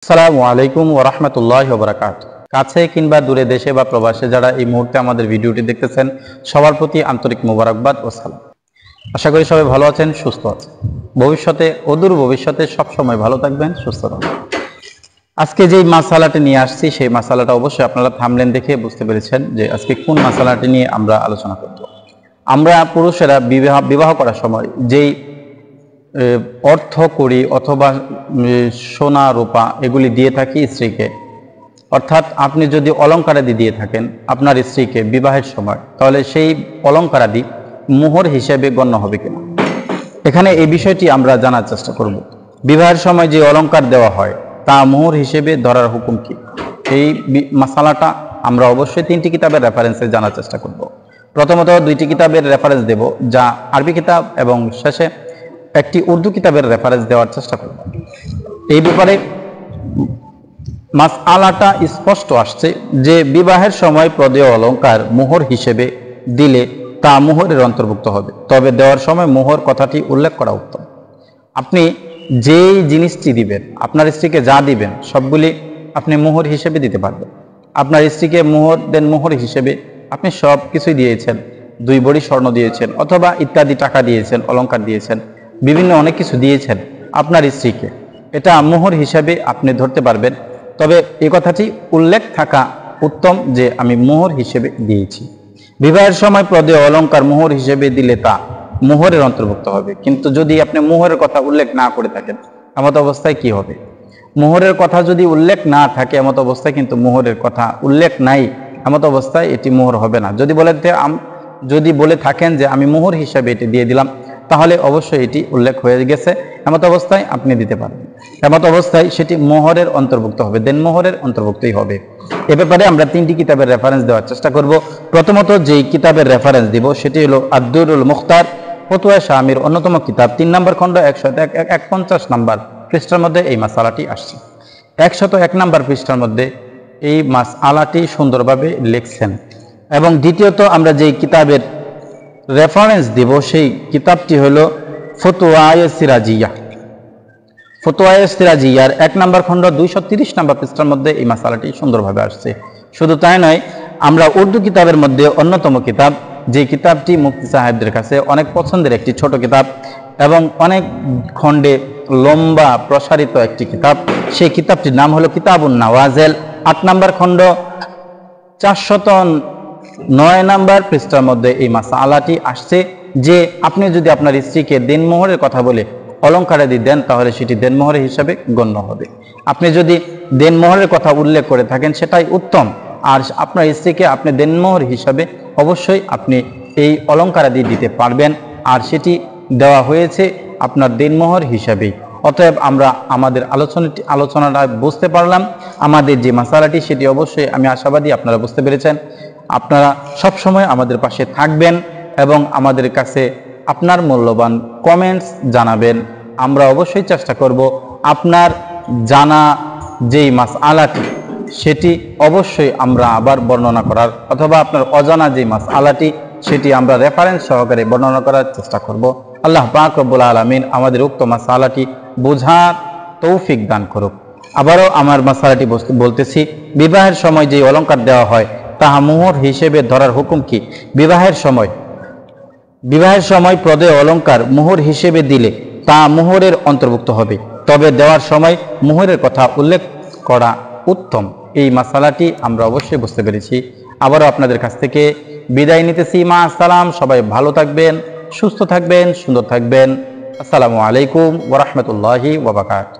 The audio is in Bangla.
আসসালামু আলাইকুম ওয়া রাহমাতুল্লাহি ওয়া বারাকাতুহু। কাছে কিংবা দূরে দেশে বা প্রবাসে যারা এই মুহূর্তে আমাদের ভিডিওটি দেখতেছেন সবার প্রতি আন্তরিক মোবারকবাদ ও সালাম। আশা করি সবাই ভালো আছেন, সুস্থ আছেন। ভবিষ্যতে অদূর ভবিষ্যতে সব সময় ভালো থাকবেন, সুস্থ থাকবেন। আজকে যেই মাসালাটি নিয়ে আসছি সেই মাসালাটা অবশ্যই আপনারা থাম্বনেল দেখে বুঝতে পেরেছেন যে আজকে কোন মাসালাটি নিয়ে আমরা আলোচনা করব। আমরা পুরুষেরা বিবাহ করার সময় যেই অর্থ করি অথবা সোনা রূপা এগুলি দিয়ে থাকি স্ত্রীকে, অর্থাৎ আপনি যদি অলঙ্কারাদি দিয়ে থাকেন আপনার স্ত্রীকে বিবাহের সময়, তাহলে সেই অলঙ্কারাদি মোহর হিসেবে গণ্য হবে কিনা, এখানে এই বিষয়টি আমরা জানার চেষ্টা করব। বিবাহের সময় যে অলঙ্কার দেওয়া হয় তা মোহর হিসেবে ধরার হুকুম কি, এই মাসালাটা আমরা অবশ্যই 3টি কিতাবের রেফারেন্সে জানার চেষ্টা করব। প্রথমত 2টি কিতাবের রেফারেন্স দেব, যা আরবি কিতাব, এবং শেষে একটি উর্দু কিতাবের রেফারেন্স দেওয়ার চেষ্টা করব। এই ব্যাপারে মাসআলাটা স্পষ্ট আসছে যে বিবাহের সময় প্রদেয় অলঙ্কার মোহর হিসেবে দিলে তা মোহরের অন্তর্ভুক্ত হবে, তবে দেওয়ার সময় মোহর কথাটি উল্লেখ করা উত্তম। আপনি যেই জিনিসটি দিবেন, আপনার স্ত্রীকে যা দিবেন সবগুলি আপনি মোহর হিসেবে দিতে পারবেন। আপনার স্ত্রীকে মোহর দেন, মোহর হিসেবে আপনি সব কিছুই দিয়েছেন, 2 ভরি স্বর্ণ দিয়েছেন অথবা ইত্যাদি টাকা দিয়েছেন, অলঙ্কার দিয়েছেন, বিভিন্ন অনেক কিছু দিয়েছেন আপনার স্ত্রীকে, এটা মোহর হিসাবে আপনি ধরতে পারবেন। তবে এই কথাটি উল্লেখ থাকা উত্তম যে আমি মোহর হিসেবে দিয়েছি। বিবাহের সময় প্রদেয় অলঙ্কার মোহর হিসেবে দিলে তা মোহরের অন্তর্ভুক্ত হবে। কিন্তু যদি আপনি মোহরের কথা উল্লেখ না করে থাকেন, এমত অবস্থায় কি হবে? মোহরের কথা যদি উল্লেখ না থাকে এমত অবস্থায়, কিন্তু মোহরের কথা উল্লেখ নাই এমত অবস্থায় এটি মোহর হবে না। যদি বলে থাকেন যে আমি মোহর হিসাবে এটি দিয়ে দিলাম, তাহলে অবশ্যই এটি উল্লেখ হয়ে গেছে, এমত অবস্থায় আপনি দিতে পারবেন। এমত অবস্থায় সেটি মোহরের অন্তর্ভুক্ত হবে, দেন মোহরের অন্তর্ভুক্তই হবে। এ ব্যাপারে আমরা 3টি কিতাবের রেফারেন্স দেওয়ার চেষ্টা করব। প্রথমত যেই কিতাবের রেফারেন্স দিব সেটি হলো আদ-দুরুল মুখতার, ফতোয়া শামির অন্যতম কিতাব, 3 নম্বর খণ্ড 151 নম্বর পৃষ্ঠার মধ্যে এই মাসালাটি আসছে। 101 নম্বর পৃষ্ঠার মধ্যে এই মাসআলাটি সুন্দরভাবে লিখছেন। এবং দ্বিতীয়ত আমরা যেই কিতাবের রেফারেন্স দিব সেই কিতাবটি হলো ফতোয়ায়ে সিরাজিয়া। ফতোয়ায়ে সিরাজিয়ার 1 নম্বর খণ্ড 230 নম্বর পৃষ্ঠার মধ্যে এই মাসালাটি সুন্দরভাবে আসছে। শুধু তাই নয়, আমরা উর্দু কিতাবের মধ্যে অন্যতম কিতাব, যে কিতাবটি মুফতি সাহেবদের কাছে অনেক পছন্দের একটি ছোট কিতাব এবং অনেক খণ্ডে লম্বা প্রসারিত একটি কিতাব, সেই কিতাবটির নাম হলো কিতাবুন নাওয়াজেল। 8 নম্বর খণ্ড 409 নম্বর পৃষ্ঠার মধ্যে এই মাসআলাটি আসছে যে আপনি যদি আপনার স্ত্রীকে দেনমোহরের কথা বলে অলঙ্কারাদি দেন, তাহলে সেটি দেনমোহরের হিসাবে গণ্য হবে। আপনি যদি দেনমোহরের কথা উল্লেখ করে থাকেন সেটাই উত্তম, আর আপনার স্ত্রীকে আপনি দেনমোহর হিসাবে অবশ্যই আপনি এই অলঙ্কারাদি দিতে পারবেন, আর সেটি দেওয়া হয়েছে আপনার দেনমোহর হিসাবেই। অতএব আমরা আমাদের আলোচনাটা বুঝতে পারলাম। আমাদের যে মাসালাটি সেটি অবশ্যই আমি আশাবাদী আপনারা বুঝতে পেরেছেন। আপনারা সব সময় আমাদের পাশে থাকবেন এবং আমাদের কাছে আপনার মূল্যবান কমেন্টস জানাবেন। আমরা অবশ্যই চেষ্টা করব আপনার জানা যেই মাসআলাটি সেটি অবশ্যই আমরা আবার বর্ণনা করার, অথবা আপনার অজানা যেই মাসআলাটি সেটি আমরা রেফারেন্স সহকারে বর্ণনা করার চেষ্টা করব। আল্লাহ পাক রব্বুল আলামিন আমাদের উক্ত মাসআলাটি বোঝার তৌফিক দান করুক। আবারও আমার মাসআলাটি বলতেছি, বিবাহের সময় যে অলঙ্কার দেওয়া হয় তাহা মোহর হিসেবে ধরার হুকুম কি? বিবাহের সময় প্রদেয় অলঙ্কার মোহর হিসেবে দিলে তা মোহরের অন্তর্ভুক্ত হবে, তবে দেওয়ার সময় মোহরের কথা উল্লেখ করা উত্তম। এই মাসালাটি আমরা অবশ্যই বুঝতে পেরেছি। আবারও আপনাদের কাছ থেকে বিদায় নিতেছি। মা আসসালাম। সবাই ভালো থাকবেন, সুস্থ থাকবেন, সুন্দর থাকবেন। আসসালামু আলাইকুম ওয়া রাহমাতুল্লাহি ওয়া বারাকাতুহু।